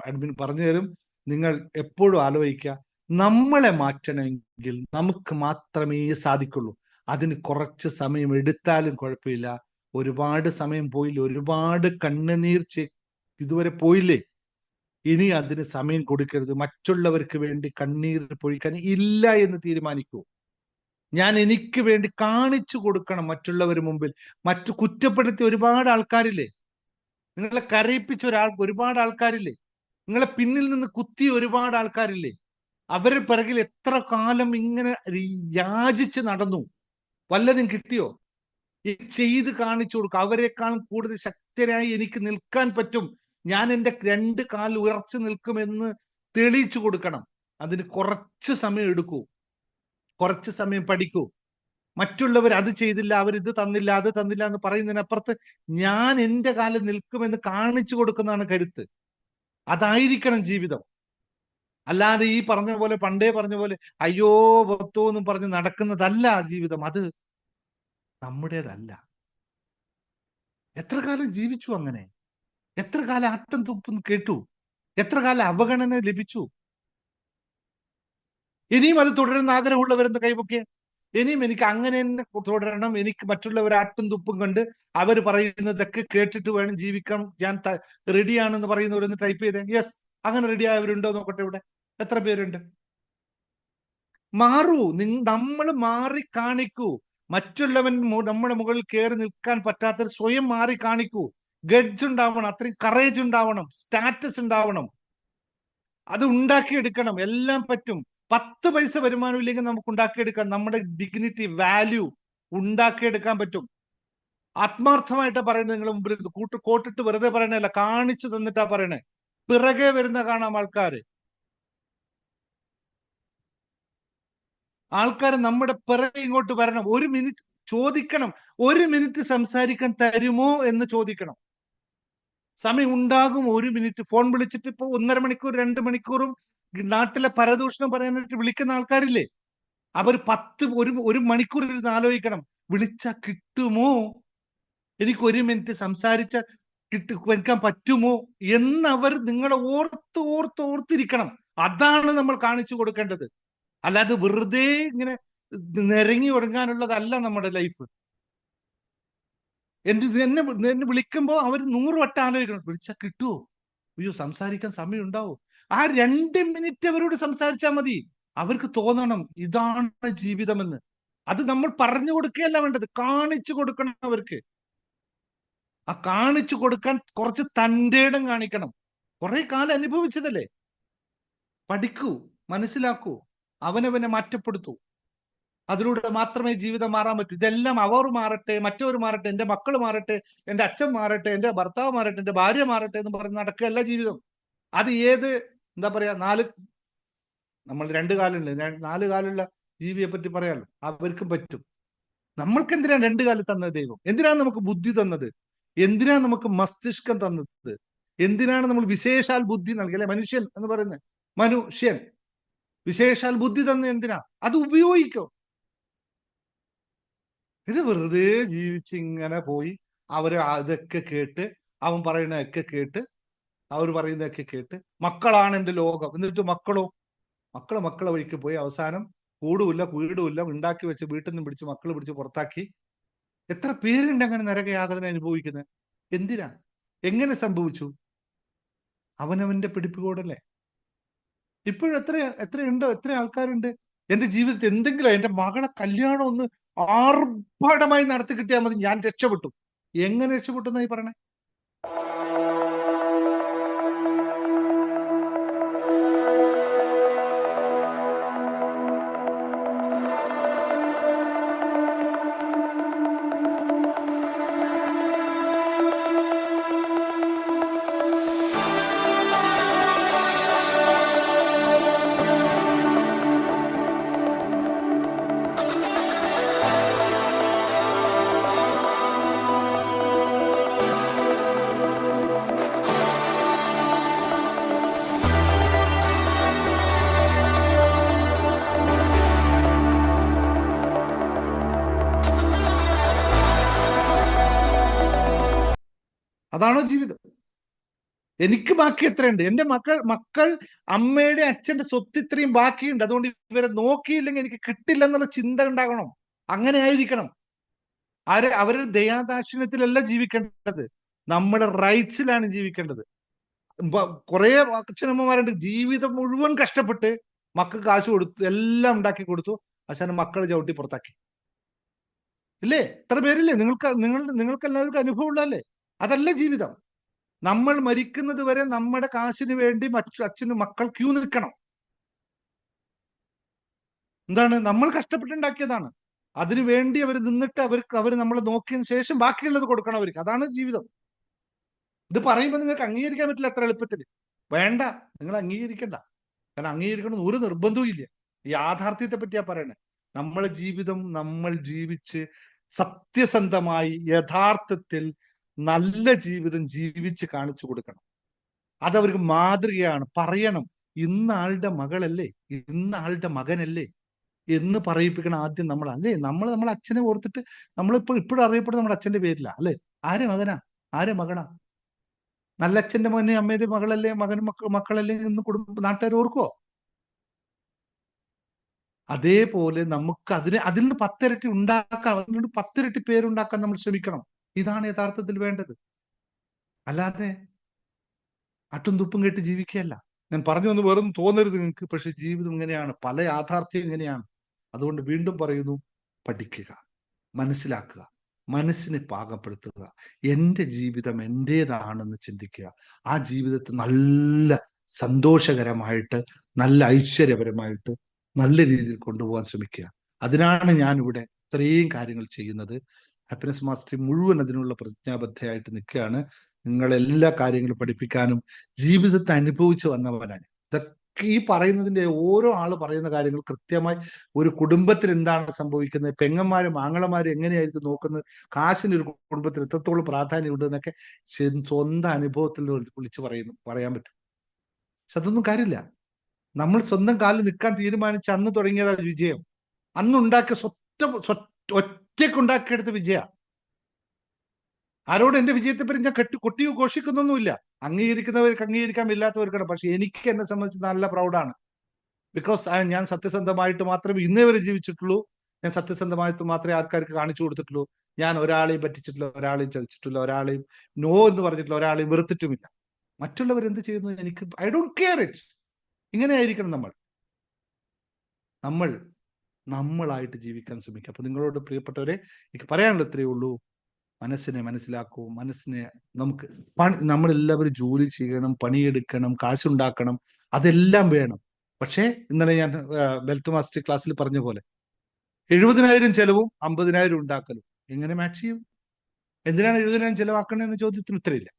അഡ്മിൻ പറഞ്ഞു തരും. നിങ്ങൾ എപ്പോഴും ആലോചിക്കുക, നമ്മളെ മാറ്റണമെങ്കിൽ നമുക്ക് മാത്രമേ സാധിക്കുള്ളൂ. അതിന് കുറച്ച് സമയം എടുത്താലും കുഴപ്പമില്ല. ഒരുപാട് സമയം പോയില്ലേ, ഒരുപാട് കണ്ണുനീർ ഇതുവരെ പോയില്ലേ, ഇനി അതിന് സമയം കൊടുക്കരുത്. മറ്റുള്ളവർക്ക് വേണ്ടി കണ്ണീർ പൊഴിക്കാൻ ഇല്ല എന്ന് തീരുമാനിക്കൂ. ഞാൻ എനിക്ക് വേണ്ടി കാണിച്ചു കൊടുക്കണം മറ്റുള്ളവർ മുമ്പിൽ. കുറ്റപ്പെടുത്തി ഒരുപാട് ആൾക്കാരില്ലേ, നിങ്ങളെ കരയിപ്പിച്ച ഒരുപാട് ആൾക്കാരില്ലേ, നിങ്ങളെ പിന്നിൽ നിന്ന് കുത്തി ഒരുപാട് ആൾക്കാരില്ലേ, അവരുടെ പിറകിൽ എത്ര കാലം ഇങ്ങനെ യാചിച്ച് നടന്നു, വല്ലതും കിട്ടിയോ? ചെയ്ത് കാണിച്ചു കൊടുക്കുക. അവരെക്കാളും കൂടുതൽ ശക്തരായി എനിക്ക് നിൽക്കാൻ പറ്റും, ഞാൻ എൻ്റെ 2 കാലിൽ ഉയർച്ചു നിൽക്കുമെന്ന് തെളിയിച്ചു കൊടുക്കണം. അതിന് കുറച്ച് സമയം എടുക്കൂ, കുറച്ച് സമയം പഠിക്കൂ. മറ്റുള്ളവർ അത് ചെയ്തില്ല, അവരിത് തന്നില്ല, അത് തന്നില്ല എന്ന് പറയുന്നതിനപ്പുറത്ത് ഞാൻ എൻ്റെ കാലിൽ നിൽക്കുമെന്ന് കാണിച്ചു കൊടുക്കുന്നതാണ് കരുത്ത്. അതായിരിക്കണം ജീവിതം. അല്ലാതെ ഈ പറഞ്ഞ പോലെ, പണ്ടേ പറഞ്ഞ പോലെ അയ്യോ ഭക്തോ എന്നും പറഞ്ഞ് നടക്കുന്നതല്ല ജീവിതം. അത് നമ്മുടേതല്ല. എത്ര കാലം ജീവിച്ചു അങ്ങനെ? എത്ര കാലം ആട്ടം തുപ്പും കേട്ടു? എത്ര കാലം അവഗണന ലഭിച്ചു? ഇനിയും അത് തുടരുന്ന ആഗ്രഹമുള്ളവരെന്ന് കൈപൊക്കെ. ഇനിയും എനിക്ക് അങ്ങനെ തന്നെ തുടരണം, എനിക്ക് മറ്റുള്ളവർ ആട്ടും തുപ്പും കണ്ട് അവർ പറയുന്നതൊക്കെ കേട്ടിട്ട് വേണം ജീവിക്കാൻ ഞാൻ റെഡിയാണെന്ന് പറയുന്നവരൊന്ന് ടൈപ്പ് ചെയ്തേ. യെസ്, അങ്ങനെ റെഡി ആയവരുണ്ടോ നോക്കട്ടെ ഇവിടെ. എത്ര പേരുണ്ട്? മാറൂ, നമ്മൾ മാറി കാണിക്കൂ. മറ്റുള്ളവൻ നമ്മുടെ മുകളിൽ കയറി നിൽക്കാൻ പറ്റാത്ത സ്വയം മാറി കാണിക്കൂ. ഗഡ്ജ് ഉണ്ടാവണം, അത്രയും കറേജ് ഉണ്ടാവണം, സ്റ്റാറ്റസ് ഉണ്ടാവണം. അത് ഉണ്ടാക്കിയെടുക്കണം. എല്ലാം പറ്റും. 10 പൈസ വരുമാനം ഇല്ലെങ്കിൽ നമുക്ക് ഉണ്ടാക്കിയെടുക്കാം. നമ്മുടെ ഡിഗ്നിറ്റി, വാല്യൂ ഉണ്ടാക്കിയെടുക്കാൻ പറ്റും. ആത്മാർത്ഥമായിട്ടാ പറയുന്നത്. നിങ്ങൾ മുമ്പിൽ കോട്ടിട്ട് വെറുതെ പറയണല്ല, കാണിച്ചു തന്നിട്ടാ പറയണേ. പിറകെ വരുന്ന കാണാം ആൾക്കാര് നമ്മുടെ പിറകെ ഇങ്ങോട്ട് വരണം. 1 മിനിറ്റ് ചോദിക്കണം, 1 മിനിറ്റ് സംസാരിക്കാൻ തരുമോ എന്ന് ചോദിക്കണം. സമയം ഉണ്ടാകും. 1 മിനിറ്റ് ഫോൺ വിളിച്ചിട്ട് ഇപ്പൊ 1.5 മണിക്കൂർ 2 മണിക്കൂറും നാട്ടിലെ പരദൂഷണം പറയാനായിട്ട് വിളിക്കുന്ന ആൾക്കാരില്ലേ, അവർ 1 മണിക്കൂർ ഇരുന്ന് ആലോചിക്കണം, വിളിച്ചാ കിട്ടുമോ, എനിക്ക് 1 മിനിറ്റ് സംസാരിച്ചാൽ വെക്കാൻ പറ്റുമോ എന്നവർ നിങ്ങളെ ഓർത്തിരിക്കണം. അതാണ് നമ്മൾ കാണിച്ചു കൊടുക്കേണ്ടത്. അല്ലാതെ വെറുതെ ഇങ്ങനെ നിരങ്ങി ഒടുങ്ങാനുള്ളതല്ല നമ്മുടെ ലൈഫ്. എന്നെ വിളിക്കുമ്പോ അവർ 100 വട്ടം ആലോചിക്കണം, വിളിച്ചാൽ കിട്ടുമോ, അയ്യോ സംസാരിക്കാൻ സമയം ഉണ്ടാവോ. ആ 2 മിനിറ്റ് അവരോട് സംസാരിച്ചാൽ മതി. അവർക്ക് തോന്നണം ഇതാണ് ജീവിതമെന്ന്. അത് നമ്മൾ പറഞ്ഞു കൊടുക്കുകയല്ല വേണ്ടത്, കാണിച്ചു കൊടുക്കണം അവർക്ക്. ആ കാണിച്ചു കൊടുക്കാൻ കുറച്ച് തൻ്റെ ഇടം കാണിക്കണം. കുറെ കാലം അനുഭവിച്ചതല്ലേ. പഠിക്കൂ, മനസ്സിലാക്കൂ, അവനവനെ മാറ്റപ്പെടുത്തൂ. അതിലൂടെ മാത്രമേ ജീവിതം മാറാൻ പറ്റൂ. ഇതെല്ലാം അവർ മാറട്ടെ, മറ്റവർ മാറട്ടെ, എൻ്റെ മക്കൾ മാറട്ടെ, എൻ്റെ അച്ഛൻ മാറട്ടെ, എൻ്റെ ഭർത്താവ് മാറട്ടെ, എൻ്റെ ഭാര്യ മാറട്ടെ എന്ന് പറഞ്ഞ് നടക്കുകയല്ല ജീവിതം. അത് എന്താ പറയാ, നമ്മൾ 2 കാലുണ്ട്, 4 കാലുള്ള ജീവിയെ പറ്റി പറയാമല്ലോ, അവർക്കും പറ്റും. നമ്മൾക്ക് എന്തിനാണ് 2 കാല് തന്നത് ദൈവം? എന്തിനാണ് നമുക്ക് ബുദ്ധി തന്നത്? എന്തിനാണ് നമുക്ക് മസ്തിഷ്കം തന്നത്? എന്തിനാണ് നമ്മൾ വിശേഷാൽ ബുദ്ധി നൽകി, അല്ലെ? മനുഷ്യൻ എന്ന് പറയുന്നത്, മനുഷ്യൻ വിശേഷാൽ ബുദ്ധി തന്നത് എന്തിനാ? അത് ഉപയോഗിക്കോ. ഇത് വെറുതെ ജീവിച്ചിങ്ങനെ പോയി അവര് ഇതൊക്കെ കേട്ട്, അവൻ പറയുന്നതൊക്കെ കേട്ട്, അവർ പറയുന്നതൊക്കെ കേട്ട്, മക്കളാണ് എൻ്റെ ലോകം. എന്നിട്ട് മക്കളെ വഴിക്ക് പോയി അവസാനം കൂടുമില്ല വീടുമില്ല ഉണ്ടാക്കി വെച്ച് വീട്ടിൽ നിന്ന് മക്കൾ പിടിച്ച് പുറത്താക്കി. എത്ര പേരുണ്ട് അങ്ങനെ നരകയാതന അനുഭവിക്കുന്നത്? എന്തിനാ? എങ്ങനെ സംഭവിച്ചു? അവനവന്റെ പിടിപ്പുകോടല്ലേ. ഇപ്പോഴും എത്രയുണ്ടോ, എത്ര ആൾക്കാരുണ്ട് എന്റെ ജീവിതത്തിൽ എന്തെങ്കിലും, എന്റെ മകളെ കല്യാണം ഒന്ന് ആർഭാടമായി നടത്തി കിട്ടിയാൽ മതി, ഞാൻ രക്ഷപ്പെട്ടു. എങ്ങനെ രക്ഷപ്പെട്ടു എന്നായി പറയണേ? അതാണോ ജീവിതം? എനിക്ക് ബാക്കി എത്രയുണ്ട്? എന്റെ മക്കൾ അമ്മയുടെ അച്ഛന്റെ സ്വത്ത് ഇത്രയും ബാക്കിയുണ്ട്, അതുകൊണ്ട് ഇവരെ നോക്കിയില്ലെങ്കിൽ എനിക്ക് കിട്ടില്ല എന്നുള്ള ചിന്ത ഉണ്ടാകണം. അങ്ങനെ ആയിരിക്കണം. അവരുടെ ദയാദാക്ഷിണ്യത്തിലല്ല ജീവിക്കേണ്ടത്, നമ്മുടെ റൈറ്റ്സിലാണ് ജീവിക്കേണ്ടത്. കുറെ അച്ഛനമ്മമാരുണ്ട് ജീവിതം മുഴുവൻ കഷ്ടപ്പെട്ട് മക്കൾക്ക് കാശ് കൊടുത്തു, എല്ലാം ഉണ്ടാക്കി കൊടുത്തു, പക്ഷെ മക്കളെ ചവിട്ടി പുറത്താക്കി. ഇല്ലേ? എത്ര പേരില്ലേ? നിങ്ങൾക്ക് എല്ലാവർക്കും അനുഭവം ഉള്ളതല്ലേ? അതല്ല ജീവിതം. നമ്മൾ മരിക്കുന്നത് വരെ നമ്മുടെ കാശിന് വേണ്ടി അച്ഛനും മക്കൾ ക്യൂ നിൽക്കണം. എന്താണ്? നമ്മൾ കഷ്ടപ്പെട്ടുണ്ടാക്കിയതാണ്. അതിനു വേണ്ടി അവർ നിന്നിട്ട് അവർ നമ്മളെ നോക്കിയതിന് ശേഷം ബാക്കിയുള്ളത് കൊടുക്കണം അവർക്ക്. അതാണ് ജീവിതം. ഇത് പറയുമ്പോൾ നിങ്ങൾക്ക് അംഗീകരിക്കാൻ പറ്റില്ല അത്ര എളുപ്പത്തിൽ. വേണ്ട, നിങ്ങൾ അംഗീകരിക്കണ്ട. കാരണം അംഗീകരിക്കണം ഒരു നിർബന്ധവും ഇല്ല. ഈ യാഥാർത്ഥ്യത്തെ പറ്റിയാ പറയണേ. നമ്മളെ ജീവിതം നമ്മൾ ജീവിച്ച് സത്യസന്ധമായി യഥാർത്ഥത്തിൽ നല്ല ജീവിതം ജീവിച്ച് കാണിച്ചു കൊടുക്കണം. അതവർക്ക് മാതൃകയാണ്. പറയണം, ഇന്ന ആളുടെ മകളല്ലേ, ഇന്ന ആളുടെ മകനല്ലേ എന്ന് പറയിപ്പിക്കണം ആദ്യം നമ്മൾ. അല്ലേ? നമ്മളെ അച്ഛനെ ഓർത്തിട്ട് ഇപ്പോഴും അറിയപ്പെടുന്നത് നമ്മുടെ അച്ഛന്റെ പേരില്ല. അല്ലെ? ആരെ മകനാ, ആരെ മകനാ? നല്ല അച്ഛന്റെ മകനെ അമ്മയുടെ മകളല്ലേ, മക്കളല്ലേ എന്ന് നാട്ടുകാർ ഓർക്കുവോ? അതേപോലെ നമുക്ക് അതിൽ നിന്ന് 10 ഇരട്ടി ഉണ്ടാക്കാൻ, അതിനോട് 10 ഇരട്ടി പേരുണ്ടാക്കാൻ നമ്മൾ ശ്രമിക്കണം. ഇതാണ് യഥാർത്ഥത്തിൽ വേണ്ടത്. അല്ലാതെ അട്ടും തുപ്പും കേട്ട് ജീവിക്കുകയല്ല. ഞാൻ പറഞ്ഞു വന്ന് വേറൊന്നും തോന്നരുത് നിങ്ങൾക്ക്. പക്ഷെ ജീവിതം ഇങ്ങനെയാണ്, പല യാഥാർത്ഥ്യം ഇങ്ങനെയാണ്. അതുകൊണ്ട് വീണ്ടും പറയുന്നു, പഠിക്കുക, മനസ്സിലാക്കുക, മനസ്സിനെ പാകപ്പെടുത്തുക, എൻ്റെ ജീവിതം എൻ്റേതാണെന്ന് ചിന്തിക്കുക. ആ ജീവിതത്തെ നല്ല സന്തോഷകരമായിട്ട്, നല്ല ഐശ്വര്യപരമായിട്ട്, നല്ല രീതിയിൽ കൊണ്ടുപോകാൻ ശ്രമിക്കുക. അതിനാണ് ഞാൻ ഇവിടെ ഇത്രയും കാര്യങ്ങൾ ചെയ്യുന്നത്. ഹാപ്പിനെസ് മാസ്റ്ററി മുഴുവൻ അതിനുള്ള പ്രതിജ്ഞാബദ്ധയായിട്ട് നിൽക്കുകയാണ്. നിങ്ങളെല്ലാ കാര്യങ്ങളും പഠിപ്പിക്കാനും. ജീവിതത്തെ അനുഭവിച്ചു വന്നവനാണ്. ഇതൊക്കെ ഈ പറയുന്നതിന്റെ ഓരോ ആള് പറയുന്ന കാര്യങ്ങൾ കൃത്യമായി ഒരു കുടുംബത്തിൽ എന്താണ് സംഭവിക്കുന്നത്, പെങ്ങന്മാരും ആങ്ങളമാരും എങ്ങനെയായിരിക്കും നോക്കുന്നത്, കാശിന് ഒരു കുടുംബത്തിൽ എത്രത്തോളം പ്രാധാന്യമുണ്ട് എന്നൊക്കെ സ്വന്തം അനുഭവത്തിൽ വിളിച്ച് പറയാൻ പറ്റും. പക്ഷെ അതൊന്നും കാര്യമില്ല. നമ്മൾ സ്വന്തം കാലിൽ നിൽക്കാൻ തീരുമാനിച്ച അന്ന് തുടങ്ങിയതാ വിജയം. അന്നുണ്ടാക്കിയ ഒറ്റയ്ക്കുണ്ടാക്കിയെടുത്ത വിജയ. ആരോട് എന്റെ വിജയത്തെപ്പറ്റി ഞാൻ കൊട്ടിയോ ഘോഷിക്കുന്നൊന്നുമില്ല. അംഗീകരിക്കുന്നവർക്ക് അംഗീകരിക്കാൻ, ഇല്ലാത്തവർക്കാണ്. പക്ഷെ എനിക്ക് എന്നെ സംബന്ധിച്ച് നല്ല പ്രൗഡാണ്. ബിക്കോസ് ഞാൻ സത്യസന്ധമായിട്ട് മാത്രമേ ഇന്നേ വരെ ജീവിച്ചിട്ടുള്ളൂ. ഞാൻ സത്യസന്ധമായിട്ട് മാത്രമേ ആൾക്കാർക്ക് കാണിച്ചു കൊടുത്തിട്ടുള്ളൂ. ഞാൻ ഒരാളെയും പറ്റിച്ചിട്ടില്ല, ഒരാളെയും ചതിച്ചിട്ടില്ല, ഒരാളെയും നോ എന്ന് പറഞ്ഞിട്ടില്ല, ഒരാളെയും വെറുത്തിട്ടുമില്ല. മറ്റുള്ളവർ എന്ത് ചെയ്യുന്നു എനിക്ക് ഐ ഡോണ്ട് കെയർ ഇറ്റ്. ഇങ്ങനെ ആയിരിക്കണം നമ്മൾ നമ്മളായിട്ട് ജീവിക്കാൻ ശ്രമിക്കുക. അപ്പൊ നിങ്ങളോട് പ്രിയപ്പെട്ടവരെ എനിക്ക് പറയാനുള്ള ഇത്രയേ ഉള്ളൂ. മനസ്സിനെ മനസ്സിലാക്കൂ. മനസ്സിനെ നമുക്ക് നമ്മളെല്ലാവരും ജോലി ചെയ്യണം, പണിയെടുക്കണം, കാശുണ്ടാക്കണം, അതെല്ലാം വേണം. പക്ഷേ ഇന്നലെ ഞാൻ വെൽത്ത് മാസ്റ്ററി ക്ലാസ്സിൽ പറഞ്ഞ പോലെ 70,000 ചെലവും 50,000 ഉണ്ടാക്കലും എങ്ങനെ മാച്ച് ചെയ്യും? എന്തിനാണ് 70,000 ചെലവാക്കണമെന്ന ചോദ്യത്തിന് ഉത്തരവില്ല.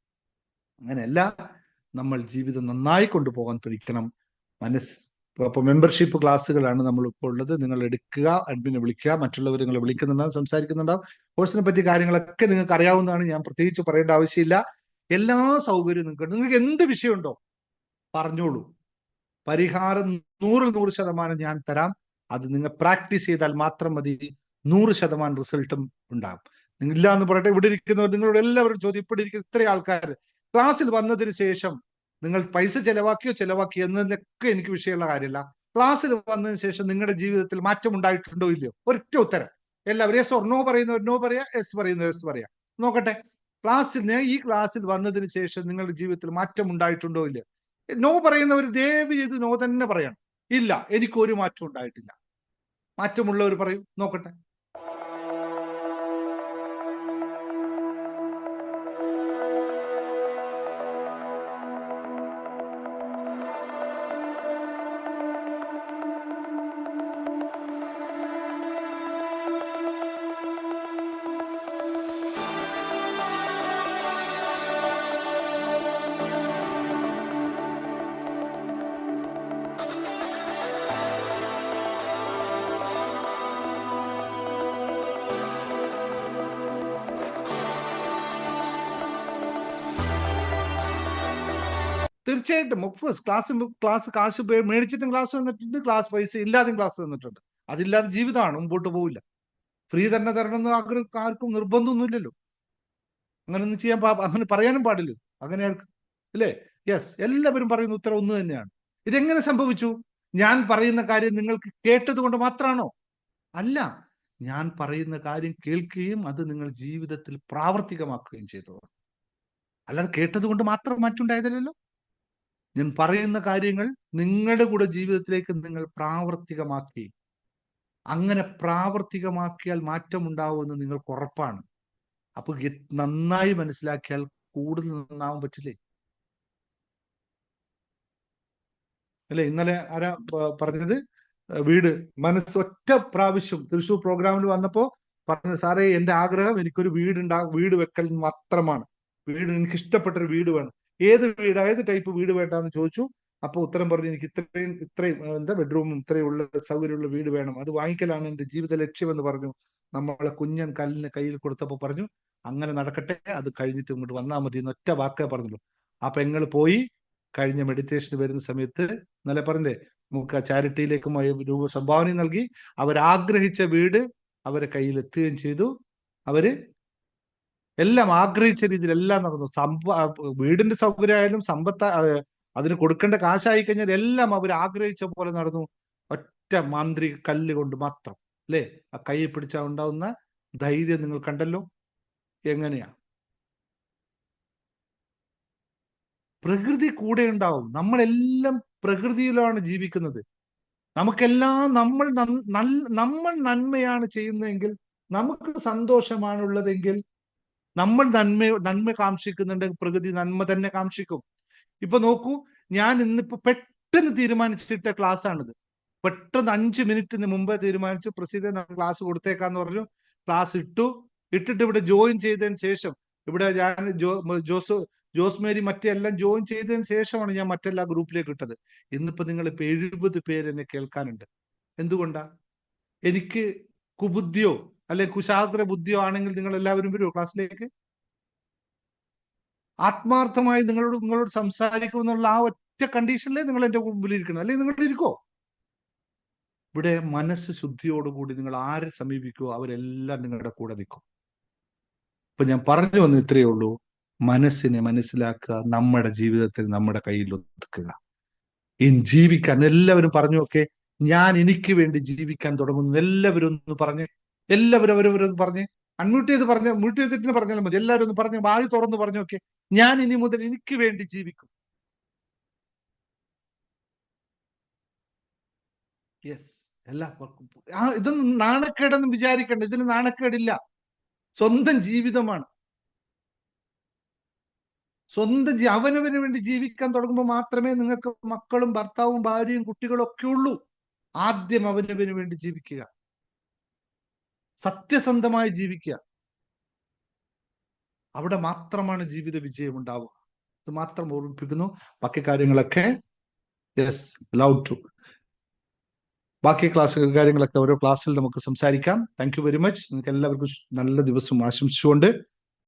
അങ്ങനെയല്ല, നമ്മൾ ജീവിതം നന്നായി കൊണ്ടുപോകാൻ പഠിക്കണം. അപ്പൊ മെമ്പർഷിപ്പ് ക്ലാസ്സുകളാണ് നമ്മൾ ഇപ്പോൾ ഉള്ളത്. നിങ്ങൾ എടുക്കുക, അഡ്മിനെ വിളിക്കുക, മറ്റുള്ളവർ നിങ്ങളെ വിളിക്കുന്നുണ്ടാവും, സംസാരിക്കുന്നുണ്ടാവും. കോഴ്സിനെ പറ്റി കാര്യങ്ങളൊക്കെ നിങ്ങൾക്ക് അറിയാവുന്നതാണ്. ഞാൻ പ്രത്യേകിച്ച് പറയേണ്ട ആവശ്യമില്ല. എല്ലാ സൗകര്യവും നിങ്ങൾക്ക് എന്ത് വിഷയമുണ്ടോ പറഞ്ഞോളൂ. പരിഹാരം 100% ഞാൻ തരാം. അത് നിങ്ങൾ പ്രാക്ടീസ് ചെയ്താൽ മാത്രം മതി. 100% റിസൾട്ടും ഉണ്ടാകും. നിങ്ങൾ ഇല്ല എന്ന് പറയട്ടെ. ഇവിടെ ഇരിക്കുന്നവർ, നിങ്ങളോട് എല്ലാവരും ചോദ്യം, ഇവിടെ ഇരിക്കുന്ന ഇത്രയും ആൾക്കാർ ക്ലാസ്സിൽ വന്നതിന് ശേഷം നിങ്ങൾ പൈസ ചെലവാക്കിയോ എന്നതിലൊക്കെ എനിക്ക് വിഷയമുള്ള കാര്യമില്ല. ക്ലാസ്സിൽ വന്നതിന് ശേഷം നിങ്ങളുടെ ജീവിതത്തിൽ മാറ്റം ഉണ്ടായിട്ടുണ്ടോ ഇല്ലയോ? ഒരൊറ്റ ഉത്തരം. എല്ലാവരും യെസ് ഓർ നോ പറയുന്നവർ നോ പറയാ, യെസ് പറയുന്നവർ യെസ് പറയാ. നോക്കട്ടെ, ഈ ക്ലാസ്സിൽ വന്നതിന് ശേഷം നിങ്ങളുടെ ജീവിതത്തിൽ മാറ്റം ഉണ്ടായിട്ടുണ്ടോ ഇല്ലയോ? നോ പറയുന്നവർ ദയവ് ചെയ്ത് നോ തന്നെ പറയണം. ഇല്ല, എനിക്കൊരു മാറ്റം ഉണ്ടായിട്ടില്ല. മാറ്റമുള്ളവർ പറയും, നോക്കട്ടെ. തീർച്ചയായിട്ടും ഓഫ്കോഴ്സ് ക്ലാസ് കാശ് മേടിച്ചിട്ടും ക്ലാസ് തന്നിട്ടുണ്ട്, ക്ലാസ് പൈസ ഇല്ലാതെയും ക്ലാസ് തന്നിട്ടുണ്ട്. അതില്ലാതെ ജീവിതമാണ്, മുമ്പോട്ട് പോവില്ല. ഫ്രീ തന്നെ തരണമെന്ന് ആർക്കും നിർബന്ധമൊന്നുമില്ലല്ലോ. അങ്ങനെയൊന്നും അങ്ങനെ പറയാനും പാടില്ല. അങ്ങനെ അല്ലേ? യെസ്, എല്ലാവരും പറയുന്ന ഉത്തരം ഒന്ന് തന്നെയാണ്. ഇതെങ്ങനെ സംഭവിച്ചു? ഞാൻ പറയുന്ന കാര്യം നിങ്ങൾക്ക് കേട്ടത് കൊണ്ട് മാത്രമാണോ? അല്ല, ഞാൻ പറയുന്ന കാര്യം കേൾക്കുകയും അത് നിങ്ങൾ ജീവിതത്തിൽ പ്രാവർത്തികമാക്കുകയും ചെയ്തത്. അല്ലാതെ കേട്ടത് കൊണ്ട് മാത്രം മാറ്റുണ്ടായതല്ലോ. ഞാൻ പറയുന്ന കാര്യങ്ങൾ നിങ്ങളുടെ കൂടെ ജീവിതത്തിലേക്ക് നിങ്ങൾ പ്രാവർത്തികമാക്കി. അങ്ങനെ പ്രാവർത്തികമാക്കിയാൽ മാറ്റം ഉണ്ടാവുമെന്ന് നിങ്ങൾക്ക് ഉറപ്പാണ്. അപ്പൊ നന്നായി മനസ്സിലാക്കിയാൽ കൂടുതൽ നന്നാവാൻ പറ്റില്ലേ? അല്ലെ? ഇന്നലെ ആരാ പറഞ്ഞത്? വീട് ഒറ്റ പ്രാവശ്യം തൃശ്ശൂർ പ്രോഗ്രാമിൽ വന്നപ്പോ പറഞ്ഞു, സാറേ എന്റെ ആഗ്രഹം എനിക്കൊരു വീട് വെക്കൽ മാത്രമാണ്. എനിക്ക് ഇഷ്ടപ്പെട്ട ഒരു വീട് വേണം. ഏത് വീട്, ഏത് ടൈപ്പ് വീട് വേണ്ടെന്ന് ചോദിച്ചു. അപ്പൊ ഉത്തരം പറഞ്ഞു, എനിക്ക് ഇത്രയും എന്താ ബെഡ്റൂമും ഇത്രയുള്ള സൗകര്യമുള്ള വീട് വേണം, അത് വാങ്ങിക്കലാണ് എന്റെ ജീവിത ലക്ഷ്യം എന്ന് പറഞ്ഞു. നമ്മളെ കുഞ്ഞൻ കല്ലിന് കയ്യിൽ കൊടുത്തപ്പോ പറഞ്ഞു, അങ്ങനെ നടക്കട്ടെ, അത് കഴിഞ്ഞിട്ട് ഇങ്ങോട്ട് വന്നാൽ മതി എന്ന് ഒറ്റ വാക്കേ പറഞ്ഞുള്ളൂ. ആ പെങ്ങള് പോയി. കഴിഞ്ഞ മെഡിറ്റേഷന് വരുന്ന സമയത്ത് ഇന്നലെ പറഞ്ഞേ, നമുക്ക് ചാരിറ്റിയിലേക്ക് രൂപ സംഭാവന നൽകി. അവരാഗ്രഹിച്ച വീട് അവരെ കയ്യിൽ എത്തുകയും ചെയ്തു. അവര് എല്ലാം ആഗ്രഹിച്ച രീതിയിൽ എല്ലാം നടന്നു. വീടിന്റെ സൗകര്യമായാലും അതിന് കൊടുക്കേണ്ട കാശായി കഴിഞ്ഞാൽ എല്ലാം അവർ ആഗ്രഹിച്ച പോലെ നടന്നു. ഒറ്റ മാന്ത്രിക കല്ല് കൊണ്ട് മാത്രം, അല്ലേ? ആ കൈ പിടിച്ചാൽ ഉണ്ടാവുന്ന ധൈര്യം നിങ്ങൾ കണ്ടല്ലോ. എങ്ങനെയാ? പ്രകൃതി കൂടെ ഉണ്ടാവും. നമ്മളെല്ലാം പ്രകൃതിയിലാണ് ജീവിക്കുന്നത്. നമുക്കെല്ലാം നമ്മൾ നന്മയാണ് ചെയ്യുന്നതെങ്കിൽ, നമുക്ക് സന്തോഷമാണുള്ളതെങ്കിൽ, നമ്മൾ നന്മ കാക്ഷിക്കുന്നുണ്ടെങ്കിൽ പ്രകൃതി നന്മ തന്നെ കാക്ഷിക്കും. ഇപ്പൊ നോക്കൂ, ഞാൻ ഇന്നിപ്പോ പെട്ടെന്ന് തീരുമാനിച്ചിട്ട ക്ലാസ് ആണിത്. പെട്ടെന്ന് 5 മിനിറ്റിന് മുമ്പേ തീരുമാനിച്ചു, പ്രസിദ്ധ ക്ലാസ് കൊടുത്തേക്കാന്ന് പറഞ്ഞു. ക്ലാസ് ഇട്ടിട്ട് ഇവിടെ ജോയിൻ ചെയ്തതിന് ശേഷം, ഇവിടെ ഞാൻ ജോസ്മേരി മറ്റെല്ലാം ജോയിൻ ചെയ്തതിന് ശേഷമാണ് ഞാൻ മറ്റെല്ലാ ഗ്രൂപ്പിലേക്ക് ഇട്ടത്. ഇന്നിപ്പോ നിങ്ങളിപ്പോ 70 പേര് എന്നെ കേൾക്കാനുണ്ട്. എന്തുകൊണ്ടാ? എനിക്ക് കുബുദ്ധിയോ അല്ലെ കുശാഗ്ര ബുദ്ധിയോ ആണെങ്കിൽ നിങ്ങൾ എല്ലാവരും വരുമോ ക്ലാസ്സിലേക്ക്? ആത്മാർത്ഥമായി നിങ്ങളോട് സംസാരിക്കുമെന്നുള്ള ആ ഒറ്റ കണ്ടീഷനിലേ നിങ്ങൾ എന്റെ മുമ്പിൽ ഇരിക്കണം, അല്ലെങ്കിൽ നിങ്ങൾ ഇരിക്കോ? ഇവിടെ മനസ്സ് ശുദ്ധിയോടുകൂടി നിങ്ങൾ ആരെ സമീപിക്കുമോ അവരെല്ലാം നിങ്ങളുടെ കൂടെ നിൽക്കും. ഇപ്പൊ ഞാൻ പറഞ്ഞു വന്ന് ഇത്രയേ ഉള്ളൂ. മനസ്സിനെ മനസ്സിലാക്കുക, നമ്മുടെ ജീവിതത്തിൽ നമ്മുടെ കയ്യിൽ ഒതുക്കുക. ജീവിക്കാൻ എല്ലാവരും പറഞ്ഞു, ഒക്കെ ഞാൻ എനിക്ക് വേണ്ടി ജീവിക്കാൻ തുടങ്ങുന്നു. എല്ലാവരും ഒന്ന് പറഞ്ഞ്, എല്ലാവരും അവരവരൊന്ന് പറഞ്ഞ്, മ്യൂട്ട് ചെയ്തിട്ട് പറഞ്ഞാലും മതി. എല്ലാവരും ഒന്ന് പറഞ്ഞ്, വായി തുറന്ന് പറഞ്ഞു, ഒക്കെ ഞാൻ ഇനി മുതൽ എനിക്ക് വേണ്ടി ജീവിക്കും. യെസ്, ഇതൊന്നും നാണക്കേടെന്ന് വിചാരിക്കണ്ട. ഇതിന് നാണക്കേടില്ല. സ്വന്തം ജീവിതമാണ്. അവനവന് വേണ്ടി ജീവിക്കാൻ തുടങ്ങുമ്പോൾ മാത്രമേ നിങ്ങൾക്ക് മക്കളും ഭർത്താവും ഭാര്യയും കുട്ടികളും ഒക്കെ ഉള്ളൂ. ആദ്യം അവനവന് വേണ്ടി ജീവിക്കുക, സത്യസന്ധമായി ജീവിക്കുക. അവിടെ മാത്രമാണ് ജീവിത വിജയം ഉണ്ടാവുക. ഇത് മാത്രം ഓർമ്മിപ്പിക്കുന്നു. ബാക്കി കാര്യങ്ങളൊക്കെ യെസ്, ലൗഡ് ടു. ബാക്കി കാര്യങ്ങളൊക്കെ ഓരോ ക്ലാസ്സിൽ നമുക്ക് സംസാരിക്കാം. Thank you very much. നിങ്ങൾക്ക് എല്ലാവർക്കും നല്ല ദിവസം ആശംസിച്ചുകൊണ്ട്